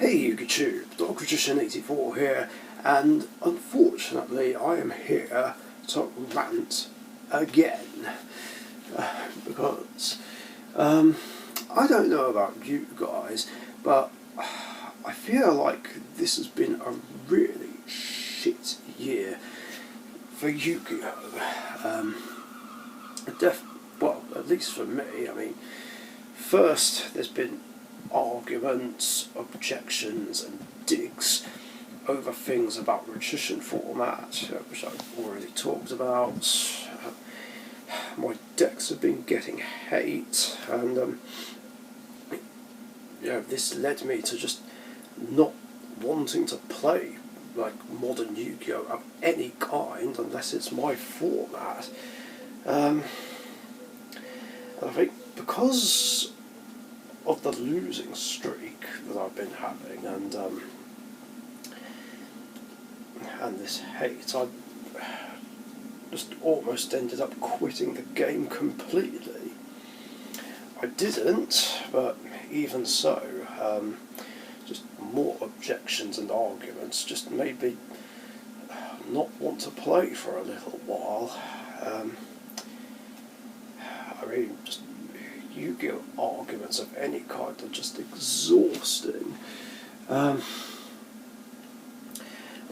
Hey YouTube, Dogmagician84 here, and unfortunately I am here to rant again, because I don't know about you guys, but I feel like this has been a really shit year for Yu-Gi-Oh! Well, at least for me. I mean, first there's been arguments, objections and digs over things about magician format, which I've already talked about. My decks have been getting hate, and this led me to just not wanting to play like modern Yu-Gi-Oh! Of any kind unless it's my format. And I think because of the losing streak that I've been having, and this hate, I just almost ended up quitting the game completely. I didn't, but even so, just more objections and arguments just made me not want to play for a little while. I mean, just Yu-Gi-Oh! Arguments of any kind are just exhausting. I'm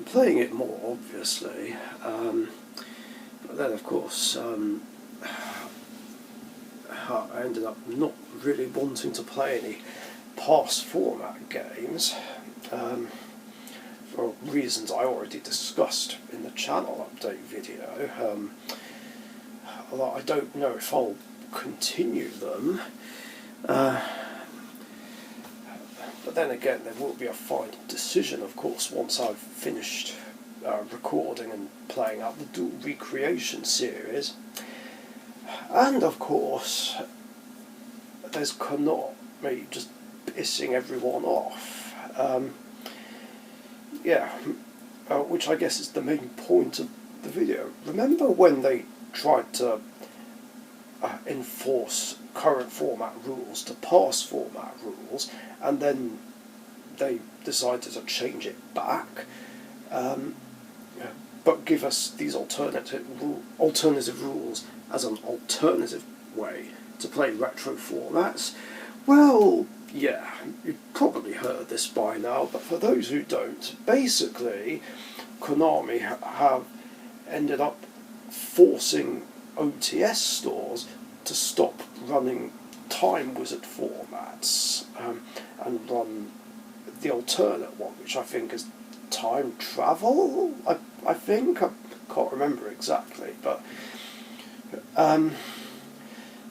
playing it more, obviously, but then of course I ended up not really wanting to play any past format games, for reasons I already discussed in the channel update video. Although I don't know if I'll continue them, but then again there will be a final decision, of course, once I've finished recording and playing out the Dual Recreation series. And of course there's Konami just pissing everyone off, which I guess is the main point of the video. Remember when they tried to enforce current format rules to past format rules, and then they decided to change it back, but give us these alternative rules as an alternative way to play retro formats? Well, yeah, you've probably heard this by now, but for those who don't, basically Konami have ended up forcing OTS stores to stop running Time Wizard formats, and run the alternate one, which I think is Time Travel. I think I can't remember exactly, but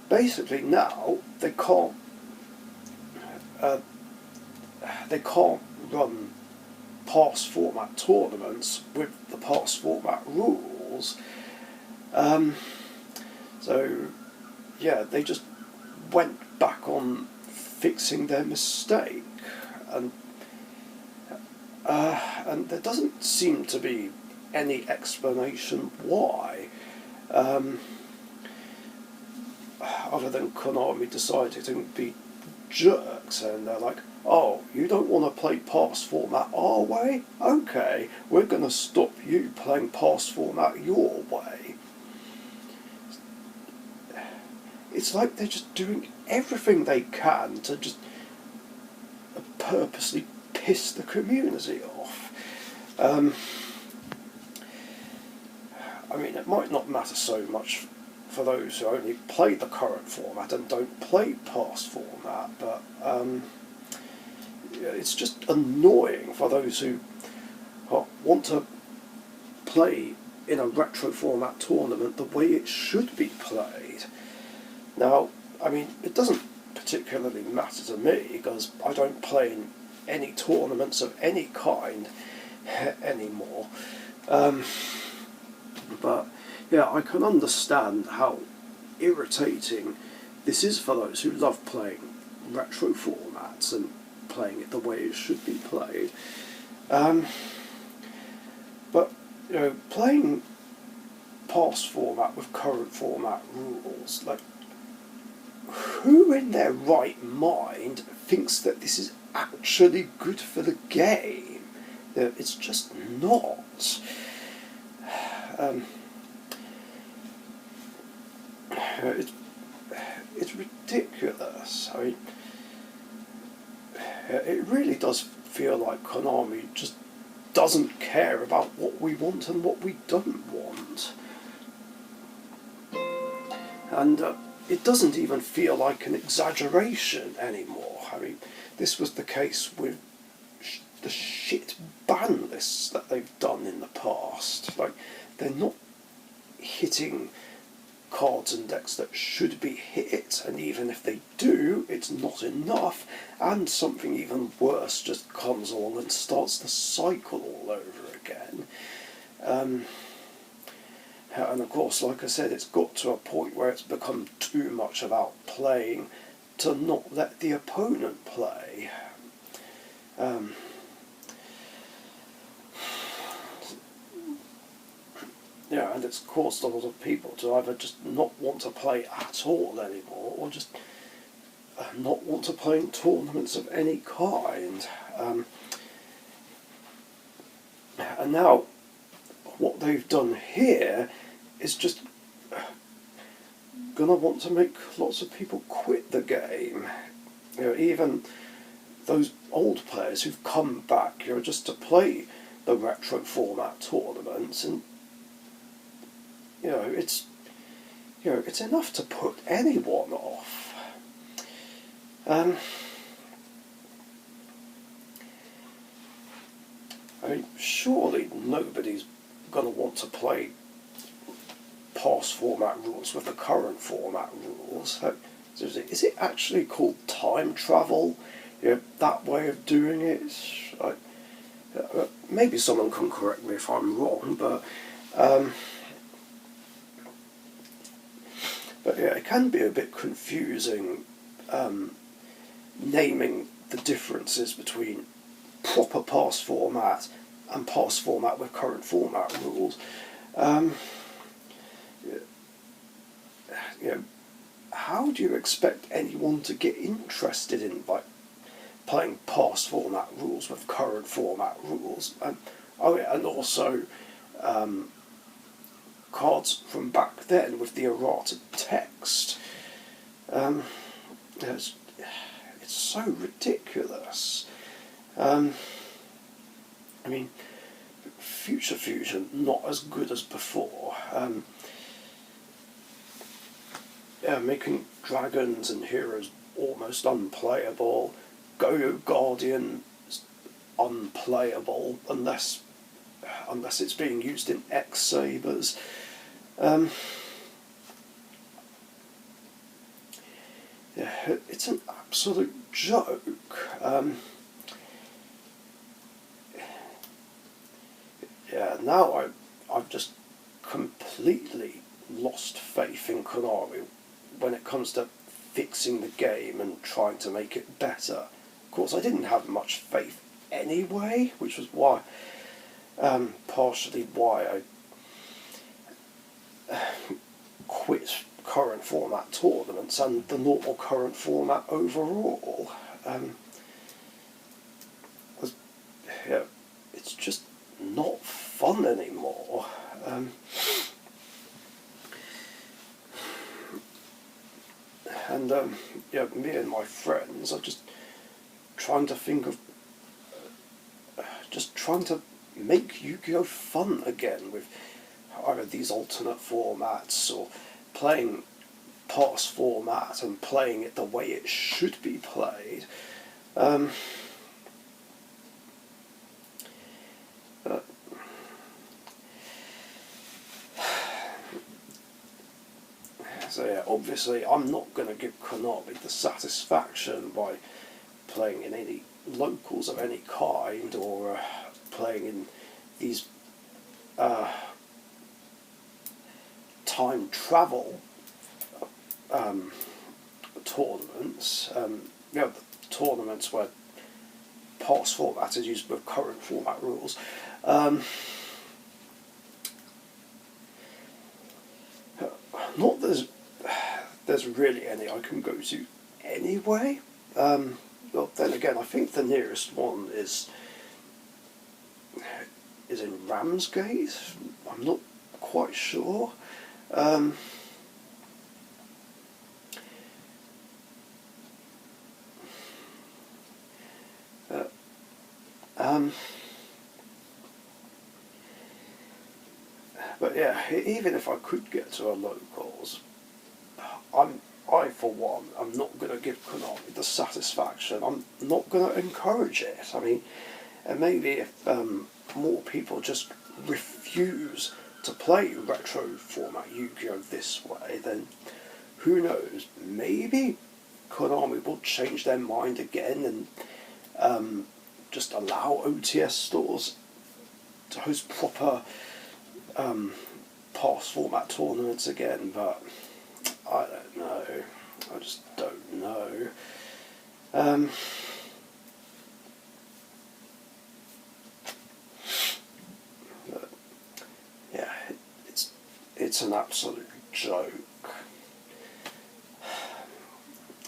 basically now they can't run past format tournaments with the past format rules. So yeah, they just went back on fixing their mistake, and there doesn't seem to be any explanation why, other than Konami decided to be jerks, and they're like, oh, you don't want to play past format our way? Okay, we're going to stop you playing past format your way. It's like they're just doing everything they can to just purposely piss the community off. I mean, it might not matter so much for those who only play the current format and don't play past format, but it's just annoying for those who want to play in a retro format tournament the way it should be played. Now, I mean, it doesn't particularly matter to me, because I don't play in any tournaments of any kind anymore. But yeah, I can understand how irritating this is for those who love playing retro formats and playing it the way it should be played. But playing past format with current format rules, like, who in their right mind thinks that this is actually good for the game. It's just not. It's ridiculous. I mean, it really does feel like Konami just doesn't care about what we want and what we don't want. And it doesn't even feel like an exaggeration anymore. I mean, this was the case with the shit ban lists that they've done in the past. Like, they're not hitting cards and decks that should be hit, and even if they do, it's not enough, and something even worse just comes along and starts the cycle all over again. And of course, like I said, it's got to a point where it's become too much about playing to not let the opponent play. Yeah, and it's caused a lot of people to either just not want to play at all anymore, or just not want to play in tournaments of any kind. And now, what they've done here is just gonna want to make lots of people quit the game. Even those old players who've come back, just to play the retro format tournaments, and it's enough to put anyone off. I mean, surely nobody's going to want to play past format rules with the current format rules. Is it actually called time travel? That way of doing it? Maybe someone can correct me if I'm wrong, but yeah, it can be a bit confusing naming the differences between proper past format and past format with current format rules. How do you expect anyone to get interested in playing past format rules with current format rules? And also cards from back then with the errata text. It's so ridiculous. I mean, Future Fusion, not as good as before. Making dragons and heroes almost unplayable. Go-Go Guardian is unplayable unless it's being used in X-Sabers. It's an absolute joke. Now I've just completely lost faith in Konami when it comes to fixing the game and trying to make it better. Of course, I didn't have much faith anyway, which was why, partially why I quit current format tournaments and the normal current format overall. It's just not fun anymore. Me and my friends are just trying to think of trying to make Yu-Gi-Oh! Fun again with either these alternate formats or playing past format and playing it the way it should be played. So yeah, obviously I'm not going to give Konami the satisfaction by playing in any locals of any kind, or playing in these time travel tournaments. The tournaments where past format is used with current format rules. Not there's really any I can go to anyway. well, then again, I think the nearest one is in Ramsgate. I'm not quite sure. Um, uh, um, but yeah, even if I could get to a locals, I for one, I'm not going to give Konami the satisfaction. I'm not going to encourage it. I mean, and maybe if more people just refuse to play retro format Yu-Gi-Oh! This way, then who knows? Maybe Konami will change their mind again and just allow OTS stores to host proper past format tournaments again, but I don't know. I just don't know. But yeah, it's an absolute joke.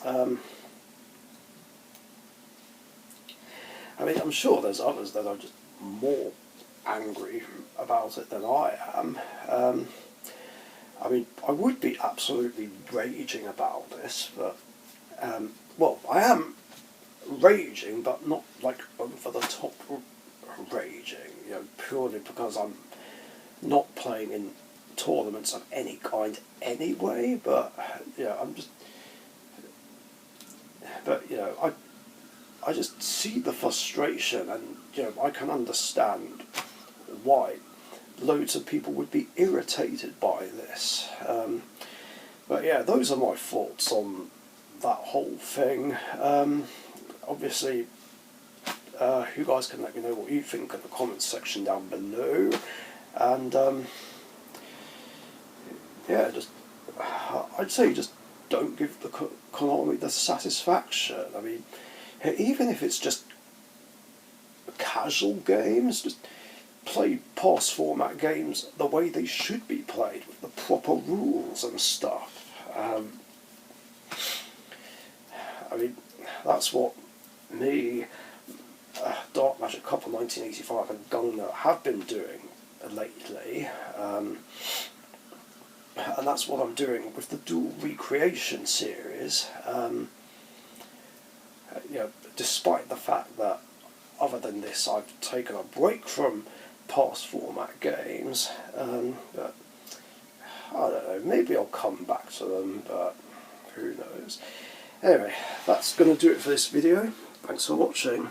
I mean, I'm sure there's others that are just more angry about it than I am. I mean, I would be absolutely raging about this, but, well, I am raging, but not like over the top raging, you know, purely because I'm not playing in tournaments of any kind anyway, but, you know, I just see the frustration, and, you know, I can understand why loads of people would be irritated by this. But yeah, those are my thoughts on that whole thing. Obviously, you guys can let me know what you think in the comments section down below. And yeah, I'd say just don't give the Konami the satisfaction. I mean, even if it's just casual games, just play past format games the way they should be played, with the proper rules and stuff. I mean, that's what me, Dark Magic Couple 1985 and Gungnut have been doing lately. And that's what I'm doing with the Dual Recreation series. You know, despite the fact that, other than this, I've taken a break from past format games. But I don't know, maybe I'll come back to them, but who knows. Anyway, that's going to do it for this video. Thanks for watching.